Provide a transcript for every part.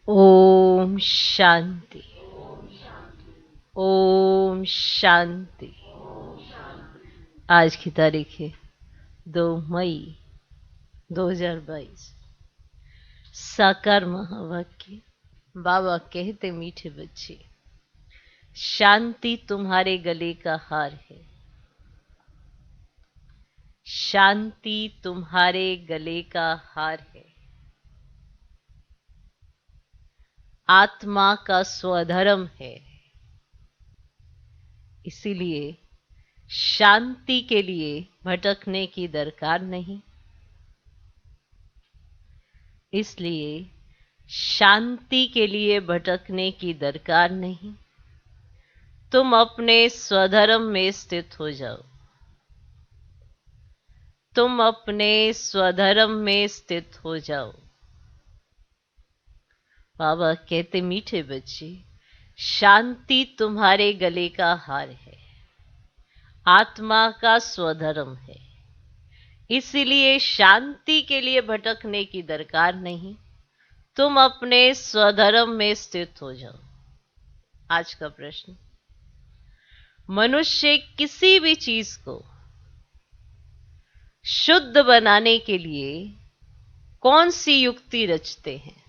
ओम शांति। ओम शांति। आज की तारीख है 2 मई 2022। साकार महावाक्य। बाबा कहते, मीठे बच्चे, शांति तुम्हारे गले का हार है। शांति तुम्हारे गले का हार है। आत्मा का स्वधर्म है। इसीलिए शांति के लिए भटकने की दरकार नहीं। इसलिए शांति के लिए भटकने की दरकार नहीं। तुम अपने स्वधर्म में स्थित हो जाओ। तुम अपने स्वधर्म में स्थित हो जाओ। बाबा कहते, मीठे बच्चे, शांति तुम्हारे गले का हार है। आत्मा का स्वधर्म है। इसीलिए शांति के लिए भटकने की दरकार नहीं। तुम अपने स्वधर्म में स्थित हो जाओ। आज का प्रश्न, मनुष्य किसी भी चीज को शुद्ध बनाने के लिए कौन सी युक्ति रचते हैं?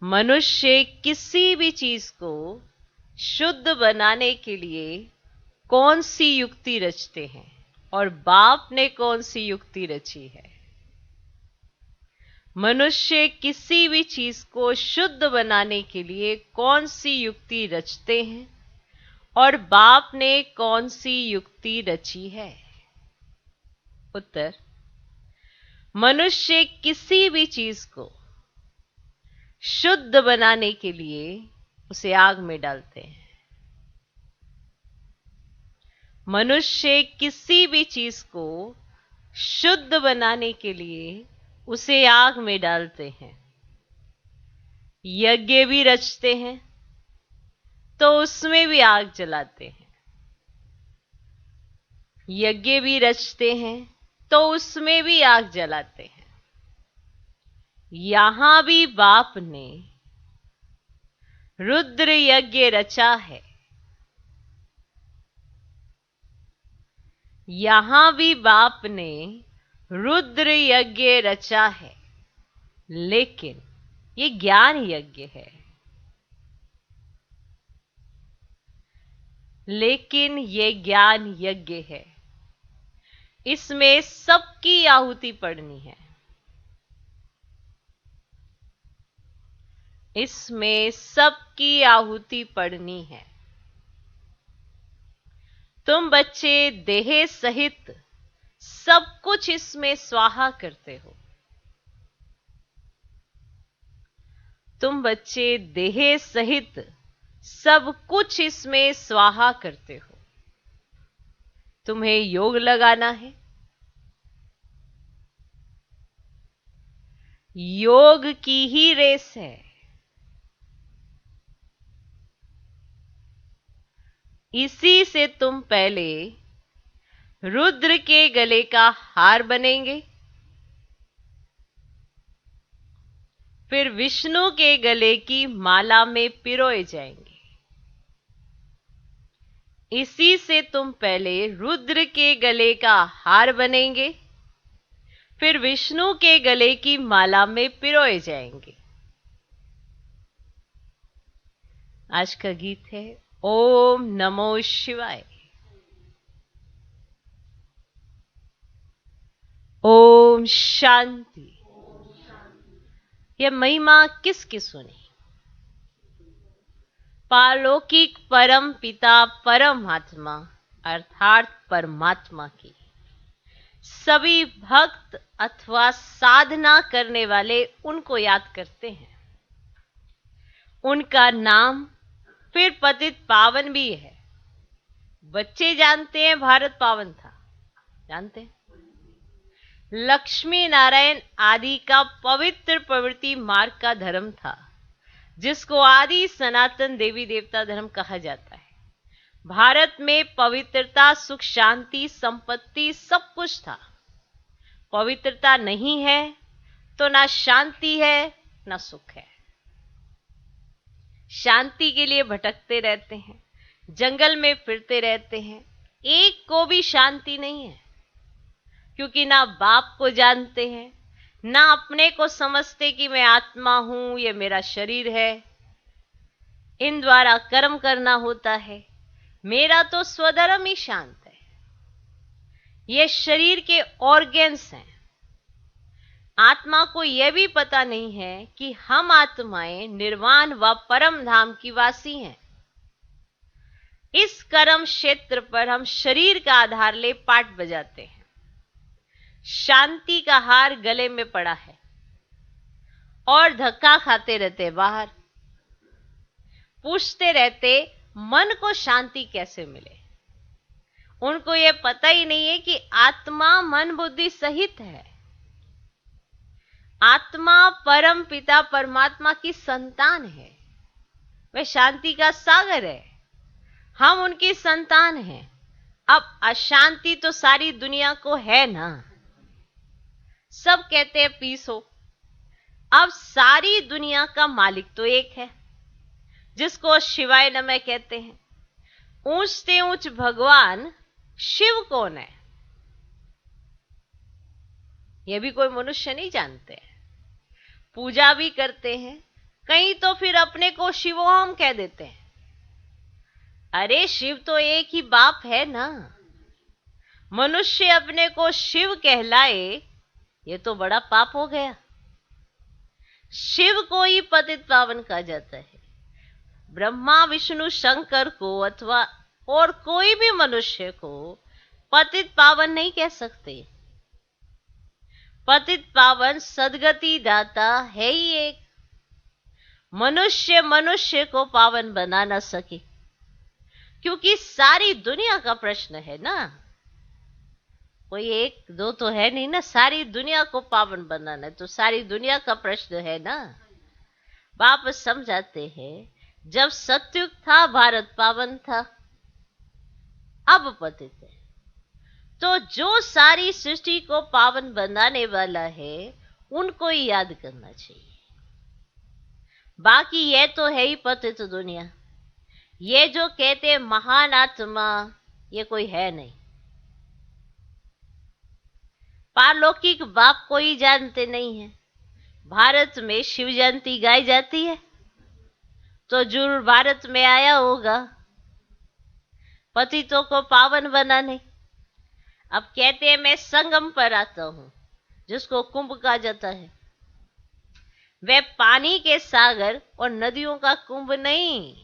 मनुष्य किसी भी चीज को शुद्ध बनाने के लिए कौन सी युक्ति रचते हैं? और बाप ने कौन सी युक्ति रची है? मनुष्य किसी भी चीज को शुद्ध बनाने के लिए कौन सी युक्ति रचते हैं? और बाप ने कौन सी युक्ति रची है? उत्तर, मनुष्य किसी भी चीज को शुद्ध बनाने के लिए उसे आग में डालते हैं। मनुष्य किसी भी चीज को शुद्ध बनाने के लिए उसे आग में डालते हैं। यज्ञ भी रचते हैं तो उसमें भी आग जलाते हैं। यज्ञ भी रचते हैं तो उसमें भी आग जलाते हैं। यहां भी बाप ने रुद्र यज्ञ रचा है। यहां भी बाप ने रुद्र यज्ञ रचा है, लेकिन ये ज्ञान यज्ञ है। लेकिन ये ज्ञान यज्ञ है। इसमें सबकी आहुति पड़नी है। इसमें सबकी आहुति पड़नी है। तुम बच्चे देह सहित सब कुछ इसमें स्वाहा करते हो। तुम बच्चे देह सहित सब कुछ इसमें स्वाहा करते हो। तुम्हें योग लगाना है। योग की ही रेस है। इसी से तुम पहले रुद्र के गले का हार बनेंगे, फिर विष्णु के गले की माला में पिरोए जाएंगे। इसी से तुम पहले रुद्र के गले का हार बनेंगे, फिर विष्णु के गले की माला में पिरोए जाएंगे। आज का गीत है ओम नमो शिवाय। ओम शांति। यह महिमा किसकी सुनी? पारलौकिक परम पिता परमात्मा अर्थात परमात्मा की। सभी भक्त अथवा साधना करने वाले उनको याद करते हैं। उनका नाम फिर पतित पावन भी है। बच्चे जानते हैं भारत पावन था, जानते हैं? लक्ष्मी नारायण आदि का पवित्र प्रवृत्ति मार्ग का धर्म था, जिसको आदि सनातन देवी देवता धर्म कहा जाता है। भारत में पवित्रता, सुख, शांति, संपत्ति सब कुछ था। पवित्रता नहीं है तो ना शांति है ना सुख है। शांति के लिए भटकते रहते हैं, जंगल में फिरते रहते हैं, एक को भी शांति नहीं है, क्योंकि ना बाप को जानते हैं, ना अपने को समझते कि मैं आत्मा हूं, ये मेरा शरीर है, इन द्वारा कर्म करना होता है, मेरा तो स्वधर्म ही शांत है। ये शरीर के ऑर्गेन्स हैं। आत्मा को यह भी पता नहीं है कि हम आत्माएं निर्वाण व परम धाम की वासी हैं। इस कर्म क्षेत्र पर हम शरीर का आधार ले पाठ बजाते हैं। शांति का हार गले में पड़ा है और धक्का खाते रहते बाहर, पूछते रहते मन को शांति कैसे मिले। उनको यह पता ही नहीं है कि आत्मा मन बुद्धि सहित है। आत्मा परम पिता परमात्मा की संतान है, वह शांति का सागर है, हम उनकी संतान हैं। अब अशांति तो सारी दुनिया को है ना, सब कहते हैं पीस हो। अब सारी दुनिया का मालिक तो एक है, जिसको शिवाय नमः कहते हैं। ऊंच से ऊंच भगवान शिव कौन है, यह भी कोई मनुष्य नहीं जानते हैं। पूजा भी करते हैं, कहीं तो फिर अपने को शिवोहम कह देते हैं। अरे शिव तो एक ही बाप है ना। मनुष्य अपने को शिव कहलाए, ये तो बड़ा पाप हो गया। शिव को ही पतित पावन कहा जाता है। ब्रह्मा विष्णु शंकर को अथवा और कोई भी मनुष्य को पतित पावन नहीं कह सकते। पतित पावन सदगति दाता है ही एक। मनुष्य मनुष्य को पावन बना न सके, क्योंकि सारी दुनिया का प्रश्न है ना। कोई एक दो तो है नहीं ना, सारी दुनिया को पावन बनाना है, तो सारी दुनिया का प्रश्न है ना। बाप समझाते हैं, जब सतयुग था भारत पावन था, अब पतित है। तो जो सारी सृष्टि को पावन बनाने वाला है, उनको ही याद करना चाहिए। बाकी ये तो है ही पतित दुनिया। ये जो कहते महान आत्मा, ये कोई है नहीं। पारलौकिक बाप को ही जानते नहीं है। भारत में शिव जयंती गाई जाती है, तो जरूर भारत में आया होगा पतितों को पावन बनाने। अब कहते हैं मैं संगम पर आता हूं, जिसको कुंभ कहा जाता है। वह पानी के सागर और नदियों का कुंभ नहीं,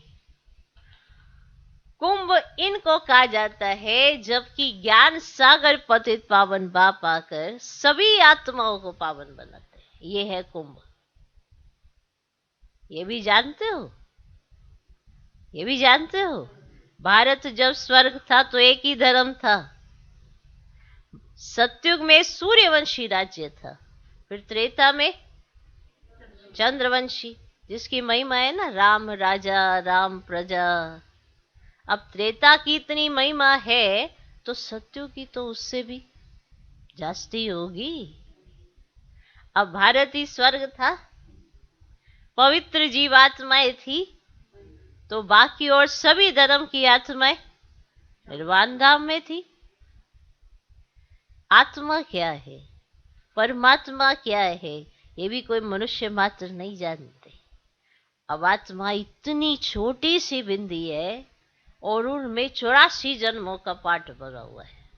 कुंभ इनको कहा जाता है, जबकि ज्ञान सागर पतित पावन बाप आकर सभी आत्माओं को पावन बनाते हैं। ये है कुंभ। ये भी जानते हो, ये भी जानते हो। भारत जब स्वर्ग था तो एक ही धर्म था। सतयुग में सूर्यवंशी राज्य था, फिर त्रेता में चंद्रवंशी, जिसकी महिमा है ना, राम राजा राम प्रजा। अब त्रेता की इतनी महिमा है, तो सत्युग की तो उससे भी जास्ती होगी। अब भारत ही स्वर्ग था, पवित्र जीवात्माएं थी, तो बाकी और सभी धर्म की आत्माएं निर्वाण धाम में थी। आत्मा क्या है, परमात्मा क्या है, ये भी कोई मनुष्य मात्र नहीं जानते। अब आत्मा इतनी छोटी सी बिंदी है, और उनमें 84 जन्मों का पाठ भरा हुआ है।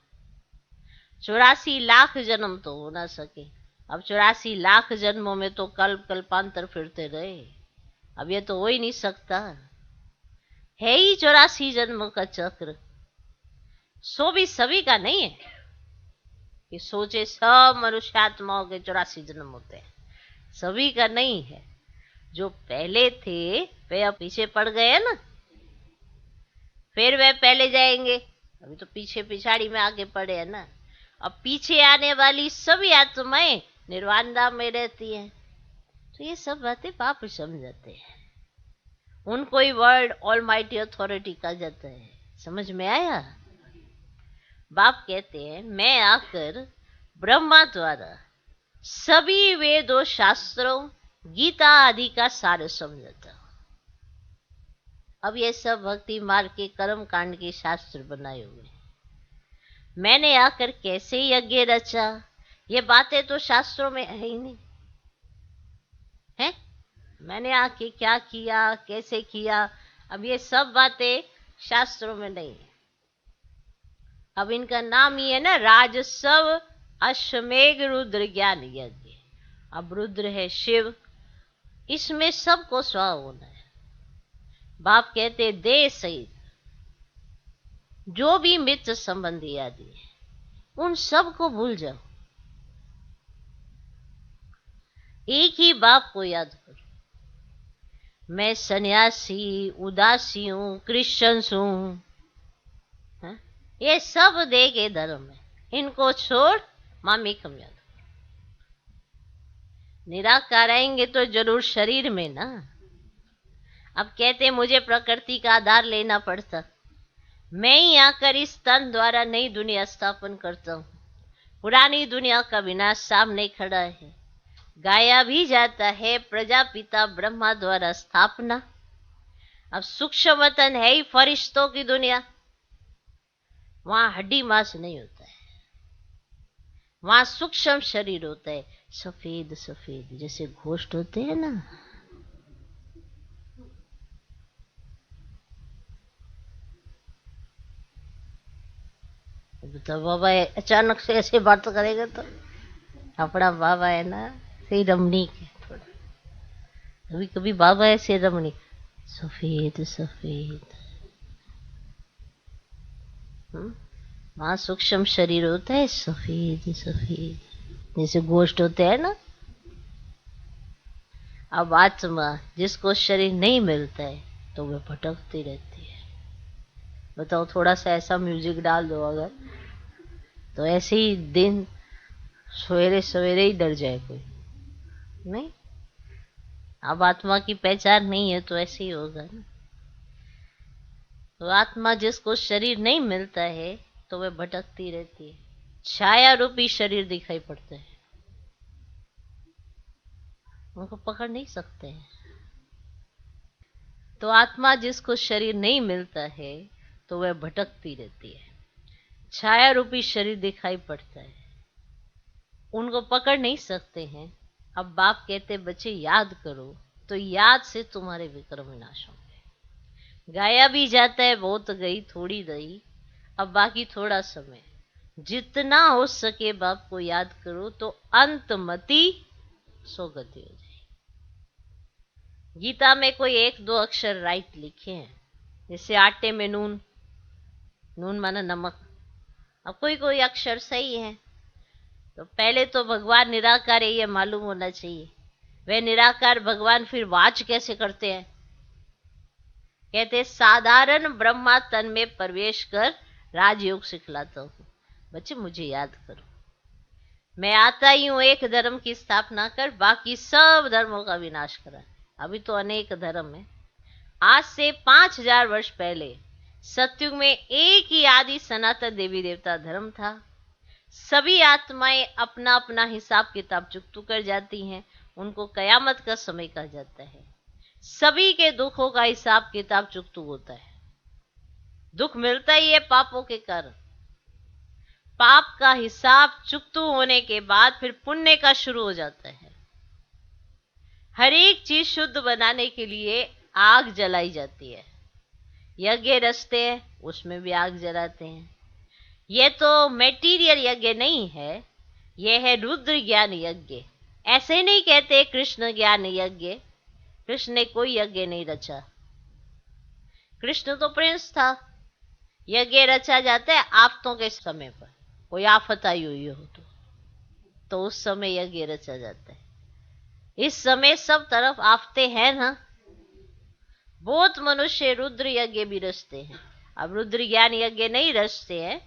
84 लाख जन्म तो हो ना सके। अब 84 लाख जन्मों में तो कल्प कल्पांतर फिरते रहे, अब ये तो हो ही नहीं सकता। है ही 84 जन्मों का चक्र। सो भी सभी का नहीं है कि सोचे सब मनुष्यात्माओं के 84 जन्म होते हैं, सभी का नहीं है। जो पहले थे वे अब पीछे पड़ गए ना, फिर वे पहले जाएंगे। अभी तो पीछे पिछाड़ी में आगे पड़े हैं ना। अब पीछे आने वाली सभी आत्माएं निर्वाण धाम में रहती हैं। तो ये सब बातें पाप समझाते हैं। उनको ही वर्ल्ड ऑलमाइटी अथॉरिटी कहा जाता है। समझ में आया? बाप कहते हैं मैं आकर ब्रह्मा द्वारा सभी वेदों शास्त्रों गीता आदि का सार समझाता हूं। अब ये सब भक्ति मार्ग के कर्म कांड के शास्त्र बनाए हुए हैं। मैंने आकर कैसे यज्ञ रचा, ये बातें तो शास्त्रों में है ही नहीं है। मैंने आके क्या किया, कैसे किया, अब ये सब बातें शास्त्रों में नहीं है। अब इनका नाम ही है ना राजसव अश्वमेघ रुद्र ज्ञान यज्ञ। अब रुद्र है शिव, इसमें सबको स्वा होना है। बाप कहते देह सहित जो भी मित्र संबंधी आदि है उन सब को भूल जाओ, एक ही बाप को याद करो। मैं सन्यासी, उदासी हूं, क्रिश्चियंस हूं, ये सब देह के धर्म है, इनको छोड़ मामिकम याद। निराकार आएंगे तो जरूर शरीर में ना। अब कहते मुझे प्रकृति का आधार लेना पड़ता, मैं ही आकर इस तन द्वारा नई दुनिया स्थापन करता हूं। पुरानी दुनिया का विनाश सामने खड़ा है, गाया भी जाता है प्रजापिता ब्रह्मा द्वारा स्थापना। अब सूक्ष्म वतन है ही फरिश्तों की दुनिया, वहां हड्डी मांस नहीं होता है, वहां सूक्ष्म शरीर होता है, सफेद सफेद जैसे घोष्ट होते हैं ना। तो बाबा अचानक से ऐसे बात करेगा तो अपना बाबा है ना सही रमणीक है थोड़ा, कभी कभी बाबा ऐसे रमणीक सफेद सफेद। वहां सूक्ष्म शरीर होता है सफेद सफेद जैसे गोश्त होते हैं ना। अब आत्मा जिसको शरीर नहीं मिलता है तो वह भटकती रहती है। बताओ थोड़ा सा ऐसा म्यूजिक डाल दो अगर, तो ऐसे ही दिन सवेरे सवेरे ही डर जाए कोई नहीं। अब आत्मा की पहचान नहीं है तो ऐसे ही होगा ना। तो आत्मा जिसको शरीर नहीं मिलता है तो वह भटकती रहती है, छाया रूपी शरीर दिखाई पड़ते हैं, उनको पकड़ नहीं सकते हैं। तो आत्मा जिसको शरीर नहीं मिलता है तो वह भटकती रहती है, छाया रूपी शरीर दिखाई पड़ता है, उनको पकड़ नहीं सकते हैं। अब बाप कहते बच्चे याद करो, तो याद से तुम्हारे विक्रम विनाश होंगे। गाया भी जाता है बहुत गई थोड़ी रही, अब बाकी थोड़ा समय, जितना हो सके बाप को याद करो तो अंतमति सोगति हो जाए। गीता में कोई एक दो अक्षर राइट लिखे हैं, जैसे आटे में नून, नून माना नमक। अब कोई कोई अक्षर सही है, तो पहले तो भगवान निराकार है ये मालूम होना चाहिए। वे निराकार भगवान फिर वाच कैसे करते हैं? कहते साधारण ब्रह्मा तन में प्रवेश कर राजयोग सिखलाता हूं। बच्चे मुझे याद करो, मैं आता ही हूं एक धर्म की स्थापना कर बाकी सब धर्मों का विनाश करा। अभी तो अनेक धर्म है। आज से 5000 वर्ष पहले सतयुग में एक ही आदि सनातन देवी देवता धर्म था। सभी आत्माएं अपना अपना हिसाब किताब चुकतू कर जाती हैं, उनको कयामत का समय कहा जाता है। सभी के दुखों का हिसाब किताब चुकतू होता है। दुख मिलता ही है पापों के कारण। पाप का हिसाब चुकतू होने के बाद फिर पुण्य का शुरू हो जाता है। हर एक चीज शुद्ध बनाने के लिए आग जलाई जाती है। यज्ञ रचते हैं उसमें भी आग जलाते हैं। यह तो मेटीरियल यज्ञ नहीं है, यह है रुद्र ज्ञान यज्ञ। ऐसे नहीं कहते कृष्ण ज्ञान यज्ञ, कृष्ण ने कोई यज्ञ नहीं रचा। कृष्ण तो प्रिंस था। यज्ञ रचा जाता है आफतों के समय पर, कोई आफत आई हुई हो तो उस समय यज्ञ रचा जाता है। इस समय सब तरफ आफते हैं ना, बहुत मनुष्य रुद्र यज्ञ भी रचते हैं। अब रुद्र ज्ञान यज्ञ नहीं रचते हैं,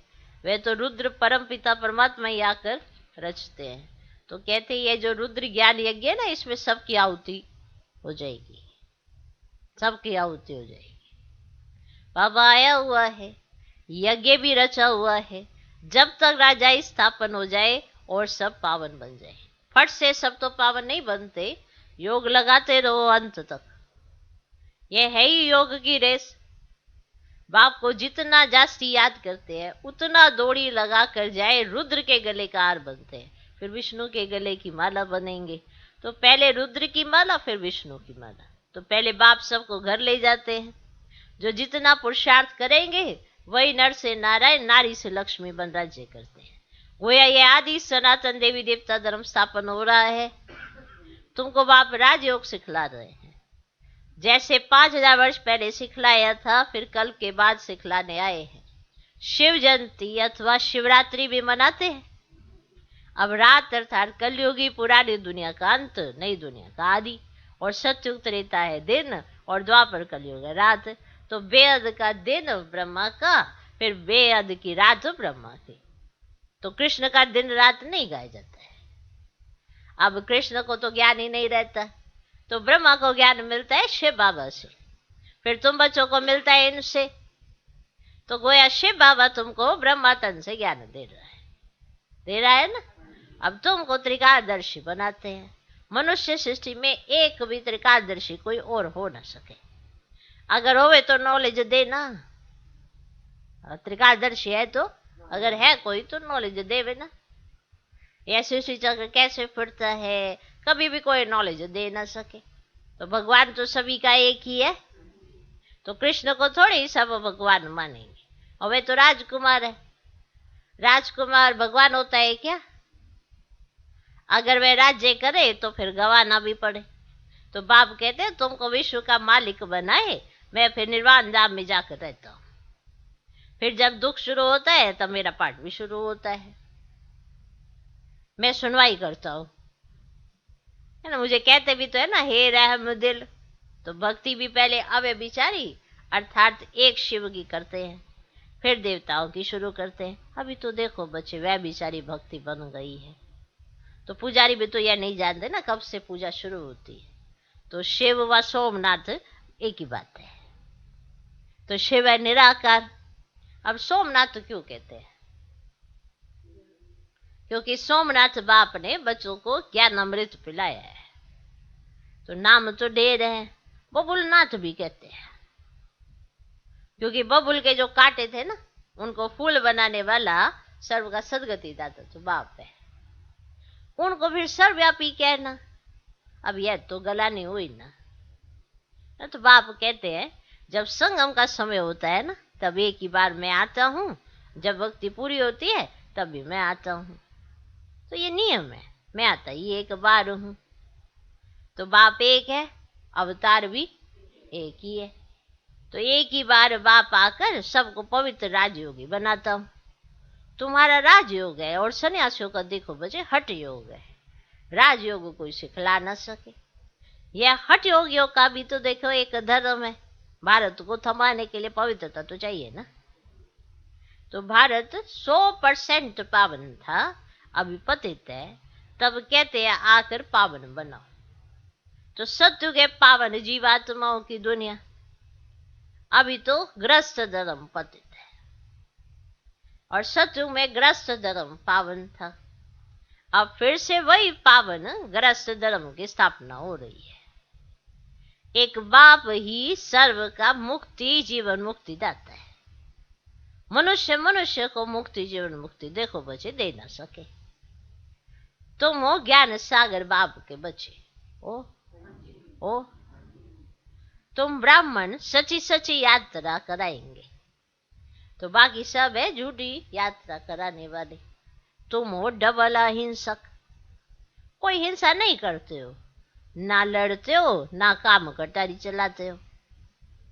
वे तो रुद्र परम पिता परमात्मा ही आकर रचते हैं। तो कहते ये जो रुद्र ज्ञान यज्ञ है ना, इसमें सबकी आहुति हो जाएगी, सबकी आहुति हो जाएगी। बाबा आया हुआ है, यज्ञ भी रचा हुआ है। जब तक राजाई स्थापन हो जाए और सब पावन बन जाए। फट से सब तो पावन नहीं बनते, योग लगाते रहो अंत तक। ये है ही योग की रेस। बाप को जितना जास्ती याद करते हैं उतना दौड़ी लगा कर जाए रुद्र के गले का हार बनते हैं, फिर विष्णु के गले की माला बनेंगे। तो पहले रुद्र की माला फिर विष्णु की माला। तो पहले बाप सबको घर ले जाते हैं। जो जितना पुरुषार्थ करेंगे वही नर से नारायण, नारी से लक्ष्मी बन राज्य करते हैं। गोया ये आदि सनातन देवी देवता धर्म स्थापन हो रहा है। तुमको बाप राजयोग सिखला रहे हैं, जैसे 5000 वर्ष पहले सिखलाया था, फिर कल के बाद सिखलाने आए हैं। शिव जयंती अथवा शिवरात्रि भी मनाते हैं। अब रात अर्थात कलयुगी पुरानी दुनिया का अंत, नई दुनिया का आदि, और सतयुग त्रेता है दिन, और द्वापर कलयुग है रात। तो बेअद का दिन ब्रह्मा का, फिर बेअद की रात ब्रह्मा की। तो कृष्ण का दिन रात नहीं गाया जाता है। अब कृष्ण को तो ज्ञान ही नहीं रहता, तो ब्रह्मा को ज्ञान मिलता है शिव बाबा से, फिर तुम बच्चों को मिलता है इनसे। तो गोया शिव बाबा तुमको ब्रह्मा तन से ज्ञान दे रहा है ना। अब तुमको त्रिकालदर्शी बनाते हैं। मनुष्य सृष्टि में एक भी त्रिकालदर्शी कोई और हो ना सके। अगर होवे तो नॉलेज देना, त्रिकालदर्शी है तो, अगर है कोई तो नॉलेज देवे ना। यह सृष्टि चक्र कैसे फिरता है कभी भी कोई नॉलेज दे ना सके। तो भगवान तो सभी का एक ही है, तो कृष्ण को थोड़े ही सब भगवान मानेंगे। और वे तो राजकुमार है। राजकुमार भगवान होता है क्या? अगर वे राज्य करे तो फिर गवाना भी पड़े। तो बाप कहते हैं तुमको विश्व का मालिक बनाए, मैं फिर निर्वाण धाम में जाकर रहता हूं। फिर जब दुख शुरू होता है तब मेरा पाठ भी शुरू होता है, मैं सुनवाई करता हूं, है ना। मुझे कहते भी तो है ना, हे रहम दिल। तो भक्ति भी पहले अवे बिचारी अर्थात एक शिव की करते हैं, फिर देवताओं की शुरू करते हैं। अभी तो देखो बच्चे, वह बिचारी भक्ति बन गई है। तो पुजारी भी तो यह नहीं जानते ना कब से पूजा शुरू होती है। तो शिव व सोमनाथ एक ही बात है। तो शिव है निराकार। अब सोमनाथ क्यों कहते हैं? क्योंकि सोमनाथ बाप ने बच्चों को ज्ञान अमृत पिलाया है। तो नाम तो ढेर है। बबुलनाथ भी कहते हैं, क्योंकि बबुल के जो कांटे थे ना, उनको फूल बनाने वाला सर्व का सदगति दाता तो बाप है। उनको फिर सर्वव्यापी कहना, अब यह तो गलानी हुई ना। तो बाप कहते हैं जब संगम का समय होता है ना, तब एक ही बार मैं आता हूं, जब भक्ति पूरी होती है तब भी मैं आता हूं। तो ये नियम है, मैं आता ही एक बार हूं। तो बाप एक है, अवतार भी एक ही है। तो एक ही बार बाप आकर सबको पवित्र राजयोगी बनाता हूं। तुम्हारा राजयोग है, और सन्यासियों का देखो बच्चे हठ योग है। राजयोग कोई सिखला ना सके। यह हठ योगियों का भी तो देखो एक धर्म है। भारत को थमाने के लिए पवित्रता तो चाहिए ना। तो भारत 100% पावन था, अभी पतित है, तब कहते हैं आकर पावन बनाओ। तो सत्युग है पावन जीवात्माओं की दुनिया। अभी तो ग्रस्त धर्म पतित है, और सत्युग में ग्रस्त धर्म पावन था। अब फिर से वही पावन ग्रस्त धर्म की स्थापना हो रही है। एक बाप ही सर्व का मुक्ति जीवन मुक्ति दाता है। मनुष्य को मुक्ति जीवन मुक्ति देखो बच्चे दे ना सके। तुम हो ज्ञान सागर बाप के बच्चे ओ तुम ब्राह्मण सच्ची सच्ची यात्रा कराएंगे, तो बाकी सब है झूठी यात्रा कराने वाले। तुम हो डबल अहिंसक, कोई हिंसा नहीं करते हो, ना लड़ते हो, ना काम कटारी चलाते हो।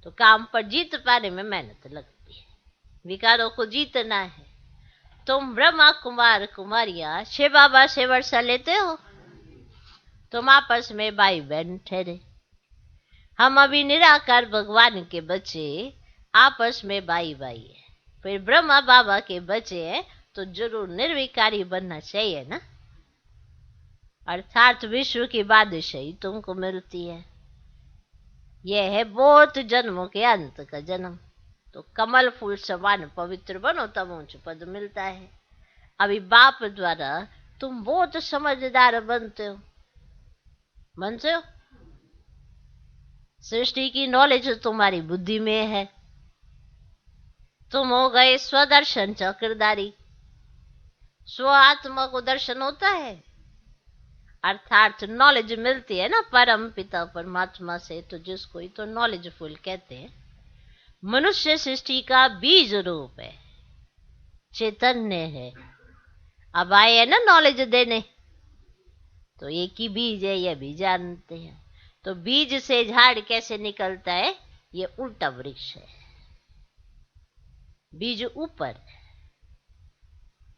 तो काम पर जीत पाने में मेहनत लगती है, विकारों को जीतना है। तुम ब्रह्मा कुमार कुमारियां शिव बाबा से वर्षा लेते हो, तुम आपस में भाई बहन ठहरे। हम अभी निराकार भगवान के बच्चे आपस में भाई भाई है। फिर ब्रह्मा बाबा के बच्चे हैं तो जरूर निर्विकारी बनना चाहिए ना, अर्थात विश्व की बादशाही तुमको मिलती है। यह है बहुत जन्मों के अंत का जन्म। तो कमल फूल समान पवित्र बनो तब ऊंच पद मिलता है। अभी बाप द्वारा तुम बहुत समझदार बनते हो। सृष्टि की नॉलेज तुम्हारी बुद्धि में है। तुम हो गए स्वदर्शन चक्रधारी। स्व आत्मा को दर्शन होता है, अर्थात नॉलेज मिलती है ना परम पिता परमात्मा से, तो जिसको ही तो नॉलेजफुल कहते हैं। मनुष्य सृष्टि का बीज रूप है, चैतन्य है। अब आए है ना नॉलेज देने, तो एक ही बीज है, यह भी जानते हैं। तो बीज से झाड़ कैसे निकलता है, ये उल्टा वृक्ष है। बीज ऊपर,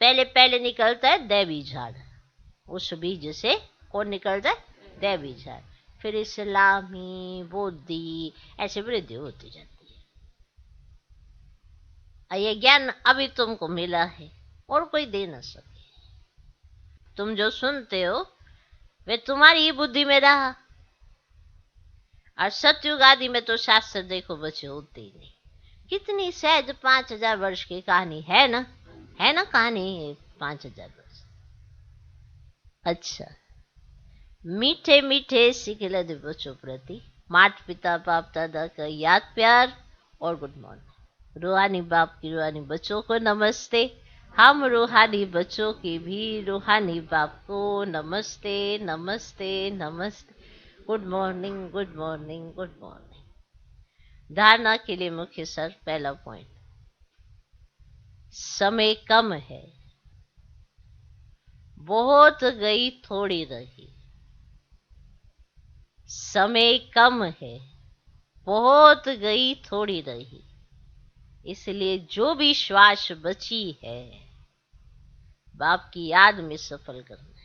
पहले पहले निकलता है दैवी झाड़। उस बीज से कौन निकलता है, दैवी झाड़। फिर इस्लामी बुद्धि ऐसे वृद्धि होती जाती है। ये ज्ञान अभी तुमको मिला है और कोई दे ना सके। तुम जो सुनते हो वे तुम्हारी ही बुद्धि में रहा। और सतयुग आदि में तो शास्त्र देखो बचे होते ही नहीं। कितनी सहज 5000 वर्ष की कहानी है ना, है ना कहानी 5000 वर्ष। अच्छा, मीठे मीठे सिखिलद बच्चों प्रति माता पिता बाप दादा का याद प्यार और गुड मॉर्निंग। रूहानी बाप की रूहानी बच्चों को नमस्ते। हम रूहानी बच्चों की भी रूहानी बाप को नमस्ते नमस्ते नमस्ते। Good morning good morning good morning. धारणा के लिए मुख्य सर पहला पॉइंट, समय कम है, बहुत गई थोड़ी रही। समय कम है, बहुत गई थोड़ी रही, इसलिए जो भी श्वास बची है बाप की याद में सफल करना है।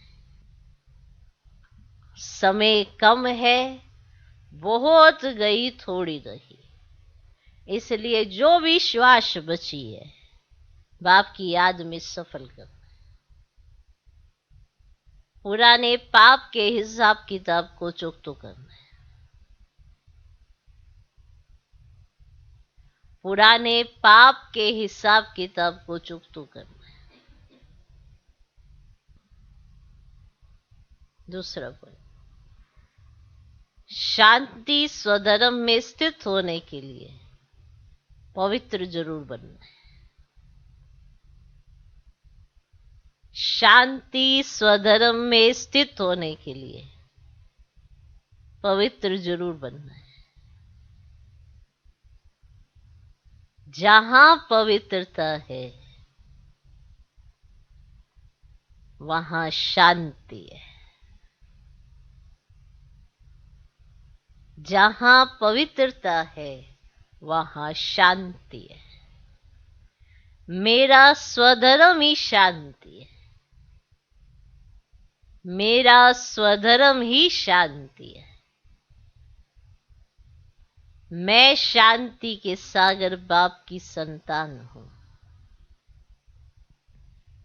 समय कम है, बहुत गई थोड़ी रही, इसलिए जो भी श्वास बची है बाप की याद में सफल करना है। पुराने पाप के हिसाब किताब को चुकतो करना है। पुराने पाप के हिसाब किताब को चुकतो करना है। दूसरा पॉइंट, शांति स्वधर्म में स्थित होने के लिए पवित्र जरूर बनना है। शांति स्वधर्म में स्थित होने के लिए पवित्र जरूर बनना है। जहां पवित्रता है वहां शांति है। जहां पवित्रता है वहां शांति है। मेरा स्वधर्म ही शांति है। मेरा स्वधर्म ही शांति है। मैं शांति के सागर बाप की संतान हूं।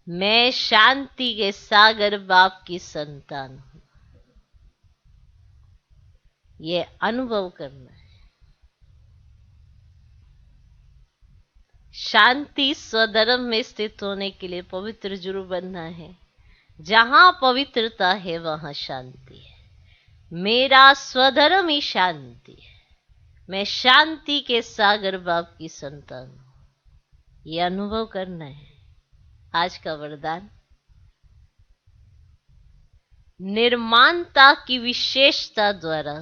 मैं शांति के सागर बाप की संतान हूं। ये अनुभव करना है। शांति स्वधर्म में स्थित होने के लिए पवित्र जरूर बनना है। जहां पवित्रता है वहां शांति है। मेरा स्वधर्म ही शांति है। मैं शांति के सागर बाप की संतान हूं। ये अनुभव करना है। आज का वरदान, निर्माणता की विशेषता द्वारा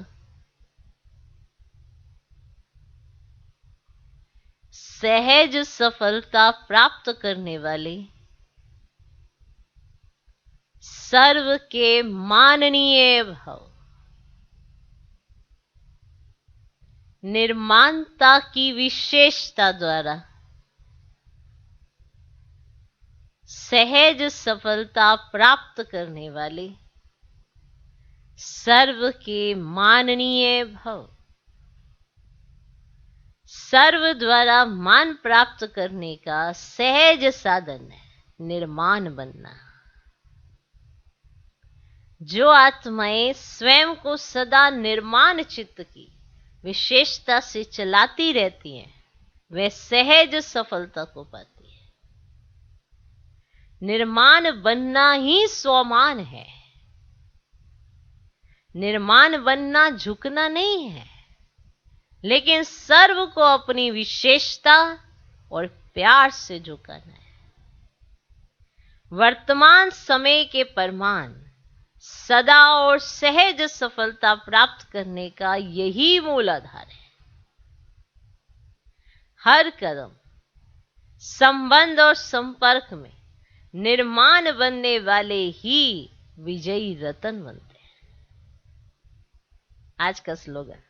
सहज सफलता प्राप्त करने वाले सर्व के माननीय भव। निर्माणता की विशेषता द्वारा सहज सफलता प्राप्त करने वाले सर्व के माननीय भव। सर्व द्वारा मान प्राप्त करने का सहज साधन है निर्माण बनना। जो आत्माएं स्वयं को सदा निर्माण चित्त की विशेषता से चलाती रहती हैं वे सहज सफलता को पाती है। निर्माण बनना ही स्वमान है। निर्माण बनना झुकना नहीं है। लेकिन सर्व को अपनी विशेषता और प्यार से झुकाना है। वर्तमान समय के परमान सदा और सहज सफलता प्राप्त करने का यही मूल आधार है। हर कदम, संबंध और संपर्क में निर्माण बनने वाले ही विजयी रतन बनते हैं। आज का स्लोगन,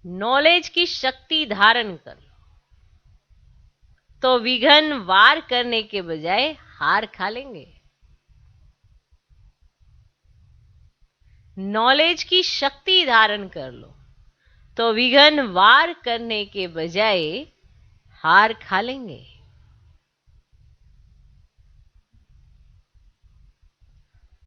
नॉलेज की शक्ति धारण कर लो तो विघ्न वार करने के बजाय हार खा लेंगे। नॉलेज की शक्ति धारण कर लो तो विघ्न वार करने के बजाय हार खा लेंगे।